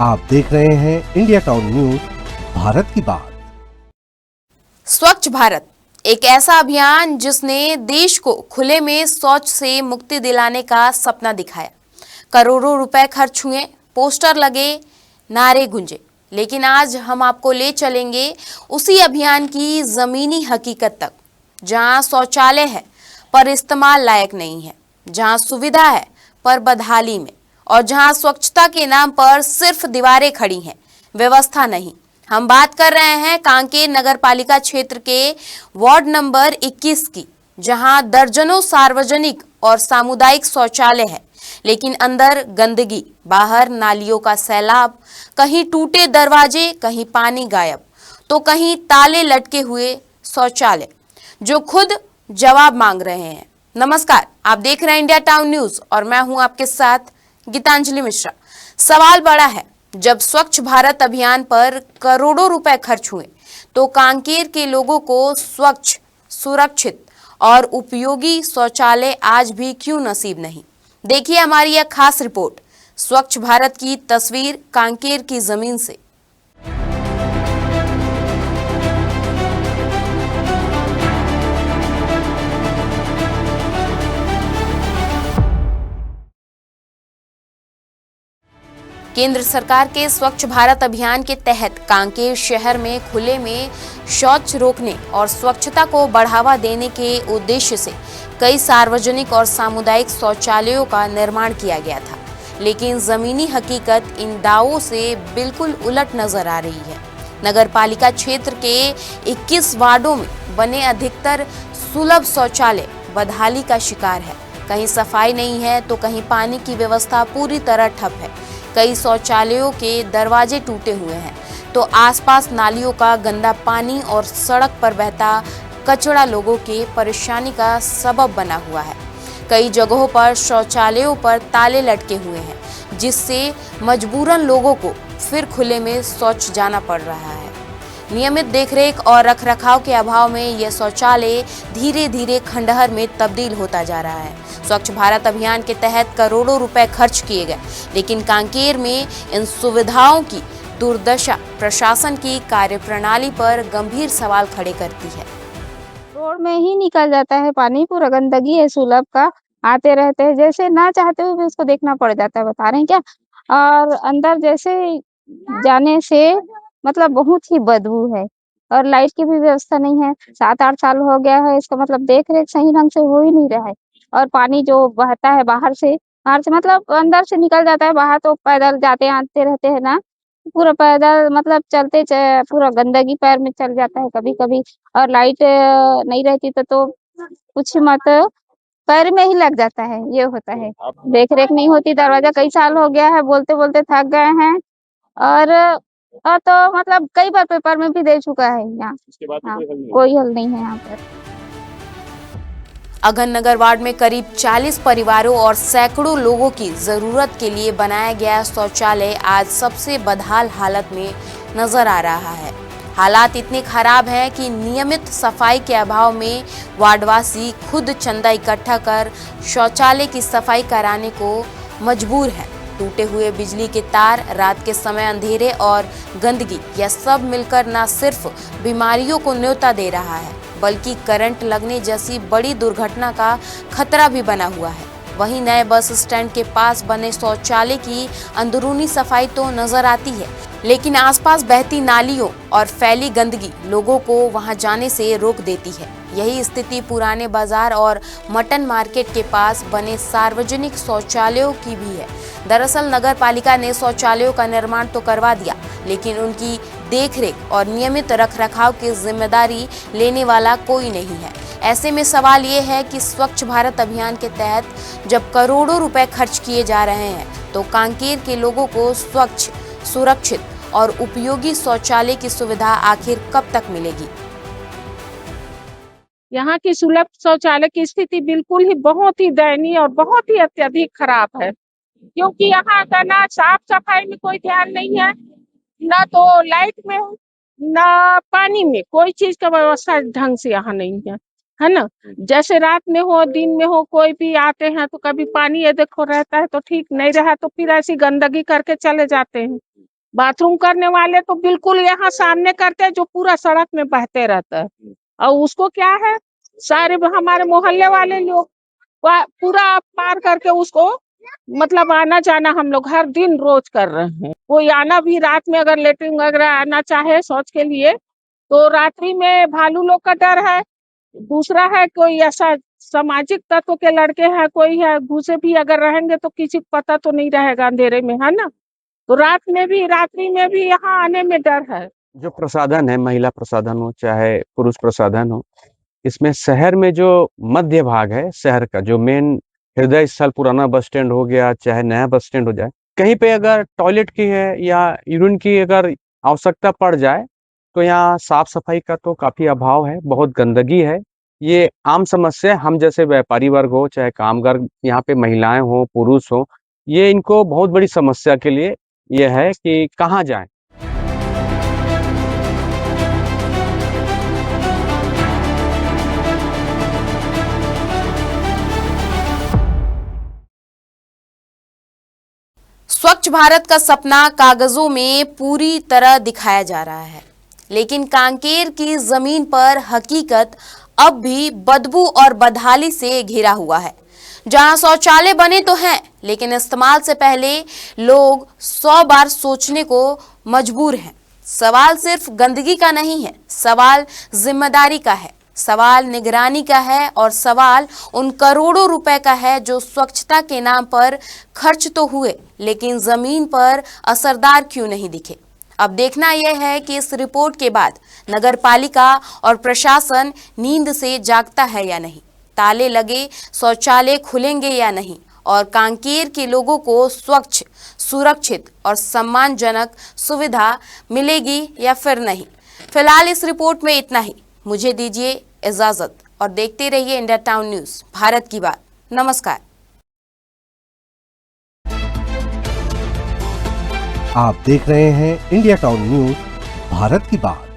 आप देख रहे हैं इंडिया टाउन न्यूज, भारत की बात। स्वच्छ भारत एक ऐसा अभियान जिसने देश को खुले में शौच से मुक्ति दिलाने का सपना दिखाया। करोड़ों रुपए खर्च हुए, पोस्टर लगे, नारे गूंजे, लेकिन आज हम आपको ले चलेंगे उसी अभियान की जमीनी हकीकत तक, जहां शौचालय है पर इस्तेमाल लायक नहीं है, जहां सुविधा है पर बदहाली में, और जहां स्वच्छता के नाम पर सिर्फ दीवारें खड़ी हैं, व्यवस्था नहीं। हम बात कर रहे हैं कांकेर नगर पालिका क्षेत्र के वार्ड नंबर 21 की, जहां दर्जनों सार्वजनिक और सामुदायिक शौचालय है, लेकिन अंदर गंदगी, बाहर नालियों का सैलाब, कहीं टूटे दरवाजे, कहीं पानी गायब, तो कहीं ताले लटके हुए शौचालय जो खुद जवाब मांग रहे हैं। नमस्कार, आप देख रहे हैं इंडिया टाउन न्यूज और मैं हूं आपके साथ गीतांजलि मिश्रा। सवाल बड़ा है, जब स्वच्छ भारत अभियान पर करोड़ों रुपए खर्च हुए तो कांकेर के लोगों को स्वच्छ, सुरक्षित और उपयोगी शौचालय आज भी क्यों नसीब नहीं? देखिए हमारी यह खास रिपोर्ट, स्वच्छ भारत की तस्वीर कांकेर की जमीन से। केंद्र सरकार के स्वच्छ भारत अभियान के तहत कांकेर शहर में खुले में शौच रोकने और स्वच्छता को बढ़ावा देने के उद्देश्य से कई सार्वजनिक और सामुदायिक शौचालयों का निर्माण किया गया था, लेकिन जमीनी हकीकत इन दावों से बिल्कुल उलट नजर आ रही है। नगर पालिका क्षेत्र के 21 वार्डों में बने अधिकतर सुलभ शौचालय बदहाली का शिकार है। कहीं सफाई नहीं है तो कहीं पानी की व्यवस्था पूरी तरह ठप है। कई शौचालयों के दरवाजे टूटे हुए हैं तो आसपास नालियों का गंदा पानी और सड़क पर बहता कचरा लोगों के परेशानी का सबब बना हुआ है। कई जगहों पर शौचालयों पर ताले लटके हुए हैं, जिससे मजबूरन लोगों को फिर खुले में शौच जाना पड़ रहा है। नियमित देखरेख और रखरखाव के अभाव में यह शौचालय धीरे धीरे खंडहर में तब्दील होता जा रहा है। स्वच्छ भारत अभियान के तहत करोड़ों रुपए खर्च किए गए, लेकिन कांकेर में इन सुविधाओं की दुर्दशा प्रशासन की कार्यप्रणाली पर गंभीर सवाल खड़े करती है। रोड में ही निकल जाता है पानी, पूरा गंदगी है सुलभ का, आते रहते हैं, जैसे ना चाहते हुए भी उसको देखना पड़ जाता है, बता रहे हैं क्या। और अंदर जैसे जाने से मतलब बहुत ही बदबू है और लाइट की भी व्यवस्था नहीं है। 7-8 साल हो गया है, इसका मतलब देख रेख सही ढंग से हो ही नहीं रहा है। और पानी जो बहता है बाहर से मतलब अंदर से निकल जाता है, बाहर तो पैदल जाते आते रहते हैं ना, पूरा पैदल मतलब चलते पूरा गंदगी पैर में चल जाता है कभी कभी। और लाइट नहीं रहती तो कुछ मत, पैर में ही लग जाता है, ये होता है। देख रेख नहीं होती, दरवाजा कई साल हो गया है, बोलते बोलते थक गए हैं। और तो मतलब कई बार पेपर में भी दे चुका है यहाँ। हाँ, कोई हल नहीं है यहाँ पर। अघन नगर वार्ड में करीब 40 परिवारों और सैकड़ों लोगों की जरूरत के लिए बनाया गया शौचालय आज सबसे बदहाल हालत में नजर आ रहा है। हालात इतने खराब हैं कि नियमित सफाई के अभाव में वार्डवासी खुद चंदा इकट्ठा कर शौचालय की सफाई कराने को मजबूर है। टूटे हुए बिजली के तार, रात के समय अंधेरे और गंदगी, यह सब मिलकर न सिर्फ बीमारियों को न्योता दे रहा है, बल्कि करंट लगने जैसी बड़ी दुर्घटना का खतरा भी बना हुआ है। वहीं नए बस स्टैंड के पास बने शौचालय की अंदरूनी सफाई तो नजर आती है, लेकिन आसपास बहती नालियों और फैली गंदगी लोगों को वहां जाने से रोक देती है। यही स्थिति पुराने बाजार और मटन मार्केट के पास बने सार्वजनिक शौचालयों की भी है। दरअसल नगर पालिका ने शौचालयों का निर्माण तो करवा दिया, लेकिन उनकी देखरेख और नियमित रखरखाव की जिम्मेदारी लेने वाला कोई नहीं है। ऐसे में सवाल ये है कि स्वच्छ भारत अभियान के तहत जब करोड़ों रुपए खर्च किए जा रहे हैं तो कांकेर के लोगों को स्वच्छ, सुरक्षित और उपयोगी शौचालय की सुविधा आखिर कब तक मिलेगी? यहाँ की सुलभ शौचालय की स्थिति बिल्कुल ही बहुत ही दयनीय और बहुत ही अत्यधिक खराब है, क्योंकि यहाँ का ना साफ सफाई में कोई ध्यान नहीं है, ना तो लाइट में, ना पानी में, कोई चीज का व्यवस्था ढंग से यहाँ नहीं है ना। जैसे रात में हो दिन में हो, कोई भी आते हैं तो कभी पानी ये देखो रहता है तो ठीक नहीं रहा तो फिर ऐसी गंदगी करके चले जाते हैं। बाथरूम करने वाले तो बिल्कुल यहाँ सामने करते हैं, जो पूरा सड़क में बहते रहता है। और उसको क्या है, सारे हमारे मोहल्ले वाले लोग पूरा पार करके उसको मतलब आना जाना हम लोग हर दिन रोज कर रहे हैं। कोई आना भी रात में अगर लेटरिन वगैरह आना चाहे शौच के लिए तो रात्रि में भालू लोग का डर है। दूसरा है कोई ऐसा सामाजिक तत्व के लड़के हैं, कोई है, घुसे भी अगर रहेंगे तो किसी को पता तो नहीं रहेगा अंधेरे में, है ना। तो रात्रि में भी यहाँ आने में डर है। जो प्रसाधन है, महिला प्रसाधन हो चाहे पुरुष प्रसाधन हो, इसमें शहर में जो मध्य भाग है शहर का, जो मेन हृदय स्थल पुराना बस स्टैंड हो गया चाहे नया बस स्टैंड हो जाए, कहीं पे अगर टॉयलेट की है या यूरिन की अगर आवश्यकता पड़ जाए तो यहाँ साफ सफाई का तो काफी अभाव है, बहुत गंदगी है। ये आम समस्या, हम जैसे व्यापारी वर्ग हो चाहे कामगार, यहाँ पे महिलाएं हो पुरुष हो, ये इनको बहुत बड़ी समस्या के लिए ये है कि कहाँ जाएं। स्वच्छ भारत का सपना कागजों में पूरी तरह दिखाया जा रहा है, लेकिन कांकेर की जमीन पर हकीकत अब भी बदबू और बदहाली से घिरा हुआ है। जहां शौचालय बने तो हैं, लेकिन इस्तेमाल से पहले लोग 100 बार सोचने को मजबूर हैं। सवाल सिर्फ गंदगी का नहीं है, सवाल जिम्मेदारी का है, सवाल निगरानी का है और सवाल उन करोड़ों रुपए का है जो स्वच्छता के नाम पर खर्च तो हुए, लेकिन जमीन पर असरदार क्यों नहीं दिखे। अब देखना यह है कि इस रिपोर्ट के बाद नगर पालिका और प्रशासन नींद से जागता है या नहीं, ताले लगे शौचालय खुलेंगे या नहीं, और कांकेर के लोगों को स्वच्छ, सुरक्षित और सम्मानजनक सुविधा मिलेगी या फिर नहीं। फिलहाल इस रिपोर्ट में इतना ही। मुझे दीजिए इजाजत और देखते रहिए इंडिया टाउन न्यूज, भारत की बात। नमस्कार। आप देख रहे हैं इंडिया टाउन न्यूज, भारत की बात।